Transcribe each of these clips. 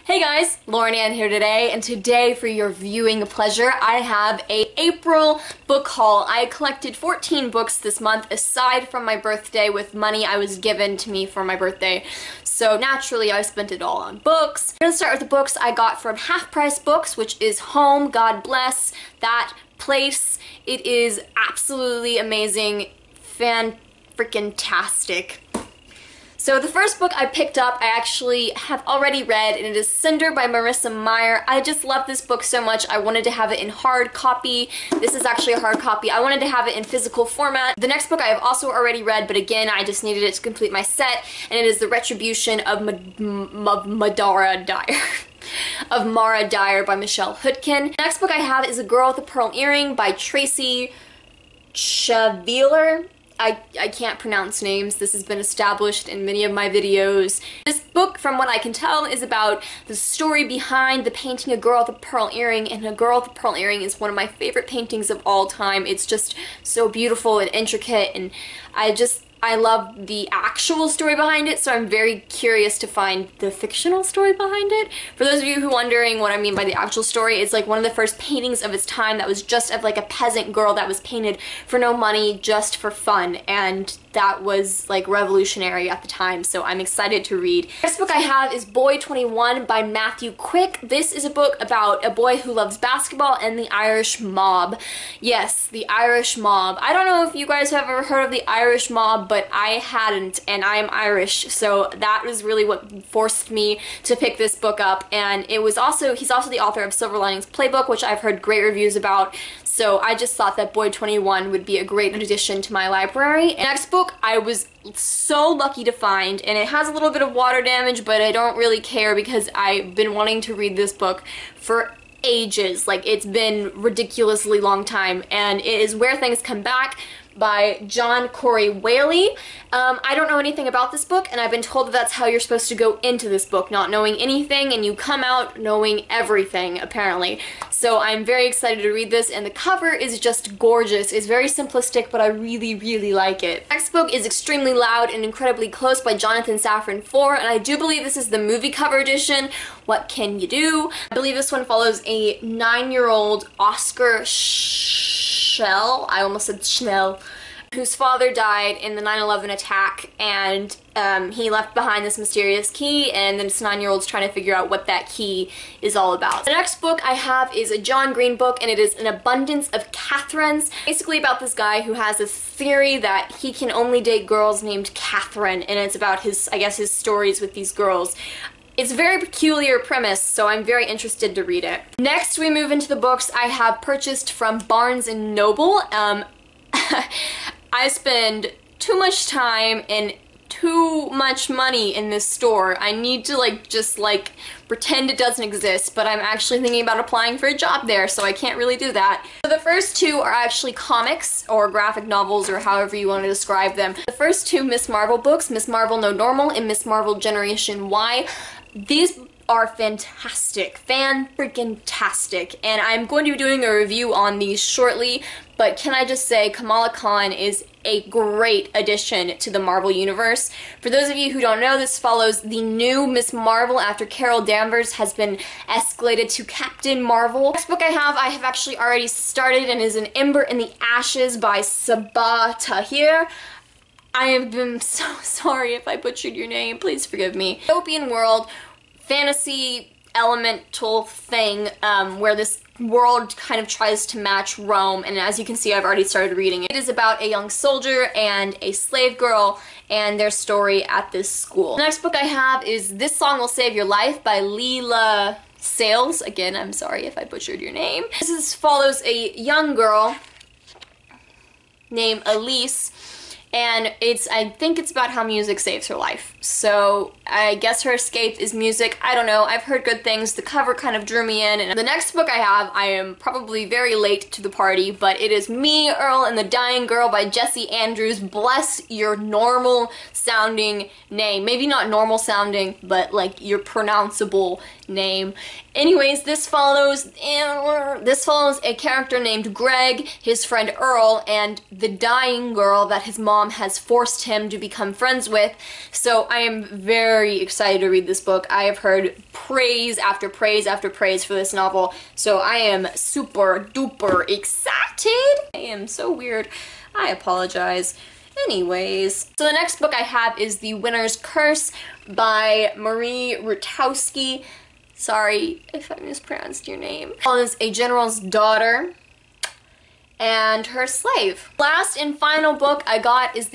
Hey guys, Lauren Ann here today, and today for your viewing pleasure I have a April book haul. I collected 14 books this month aside from my birthday with money I was given to me for my birthday. So naturally I spent it all on books. I'm gonna start with the books I got from Half Price Books, which is Home, God Bless That Place. It is absolutely amazing, fan-freaking-tastic. So the first book I picked up I actually have already read, and it is Cinder by Marissa Meyer. I just love this book so much I wanted to have it in hard copy. This is actually a hard copy. I wanted to have it in physical format. The next book I have also already read, but again I just needed it to complete my set, and it is The Retribution of Madara Dyer. Of Mara Dyer by Michelle Hootkin. The next book I have is A Girl with a Pearl Earring by Tracy Chaviler. I can't pronounce names. This has been established in many of my videos. This book, from what I can tell, is about the story behind the painting A Girl with a Pearl Earring, and A Girl with a Pearl Earring is one of my favorite paintings of all time. It's just so beautiful and intricate, and I love the actual story behind it, so I'm very curious to find the fictional story behind it. For those of you who are wondering what I mean by the actual story, it's like one of the first paintings of its time that was just of like a peasant girl that was painted for no money, just for fun, and that was like revolutionary at the time, so I'm excited to read. The next book I have is Boy 21 by Matthew Quick. This is a book about a boy who loves basketball and the Irish mob. Yes, the Irish mob. I don't know if you guys have ever heard of the Irish mob, but I hadn't, and I am Irish, so that was really what forced me to pick this book up. And it was also, he's also the author of Silver Linings Playbook, which I've heard great reviews about, so I just thought that Boy 21 would be a great addition to my library. And next book I was so lucky to find, and it has a little bit of water damage, but I don't really care because I've been wanting to read this book for ages. Like, it's been ridiculously long time, and it is Where Things Come Back by Cory Whaley. I don't know anything about this book, and I've been told that that's how you're supposed to go into this book, not knowing anything, and you come out knowing everything, apparently. So I'm very excited to read this, and the cover is just gorgeous. It's very simplistic, but I really, really like it. Next book is Extremely Loud and Incredibly Close by Jonathan Safran Foer, and I do believe this is the movie cover edition. What can you do? I believe this one follows a 9-year-old Oscar Schell, I almost said Schnell, whose father died in the 9/11 attack, and he left behind this mysterious key, and then this 9-year-old's trying to figure out what that key is all about. The next book I have is a John Green book, and it is An Abundance of Catherines. Basically about this guy who has this theory that he can only date girls named Catherine, and it's about his, I guess, his stories with these girls. It's a very peculiar premise, so I'm very interested to read it. Next, we move into the books I have purchased from Barnes & Noble. I spend too much time and too much money in this store. I need to just pretend it doesn't exist, but I'm actually thinking about applying for a job there, so I can't really do that. So the first two are actually comics, or graphic novels, or however you want to describe them. The first two Miss Marvel books, Miss Marvel No Normal and Miss Marvel Generation Y. These are fantastic, fan-freaking-tastic, and I'm going to be doing a review on these shortly, but can I just say Kamala Khan is a great addition to the Marvel Universe. For those of you who don't know, this follows the new Miss Marvel after Carol Danvers has been escalated to Captain Marvel. Next book I have actually already started, and is An Ember in the Ashes by Sabah Tahir. I have been so sorry if I butchered your name, please forgive me. Utopian world, fantasy elemental thing, where this world kind of tries to match Rome, and as you can see I've already started reading it. It is about a young soldier and a slave girl and their story at this school. The next book I have is This Song Will Save Your Life by Leela Sales. Again, I'm sorry if I butchered your name. This follows a young girl named Elise, and I think it's about how music saves her life. So I guess her escape is music. I don't know. I've heard good things. The cover kind of drew me in. And the next book I have, I am probably very late to the party, but it is Me, Earl, and the Dying Girl by Jessie Andrews. Bless your normal sounding name. Maybe not normal sounding, but like your pronounceable name. Anyways, this follows a character named Greg, his friend Earl, and the dying girl that his mom has forced him to become friends with. So I am very excited to read this book. I have heard praise after praise after praise for this novel, so I am super duper excited. I am so weird. I apologize. Anyways, so the next book I have is The Winner's Curse by Rutowski. Sorry if I mispronounced your name. Is a general's daughter and her slave. Last and final book I got is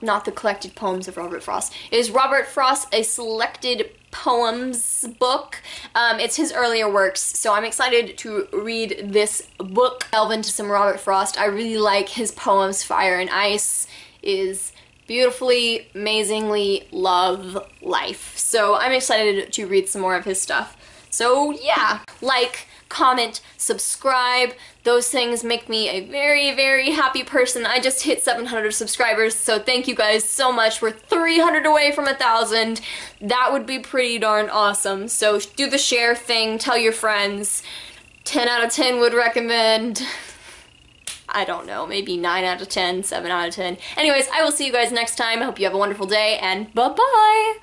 not the collected poems of Robert Frost. It is Robert Frost, a selected poems book. It's his earlier works, so I'm excited to read this book. Delve into some Robert Frost. I really like his poems. Fire and Ice is beautifully, amazingly love life. So I'm excited to read some more of his stuff. So yeah, like, comment, subscribe. Those things make me a very, very happy person. I just hit 700 subscribers, so thank you guys so much. We're 300 away from 1,000. That would be pretty darn awesome. So do the share thing, tell your friends. 10 out of 10 would recommend. I don't know, maybe 9 out of 10, 7 out of 10. Anyways, I will see you guys next time. I hope you have a wonderful day, and bye-bye!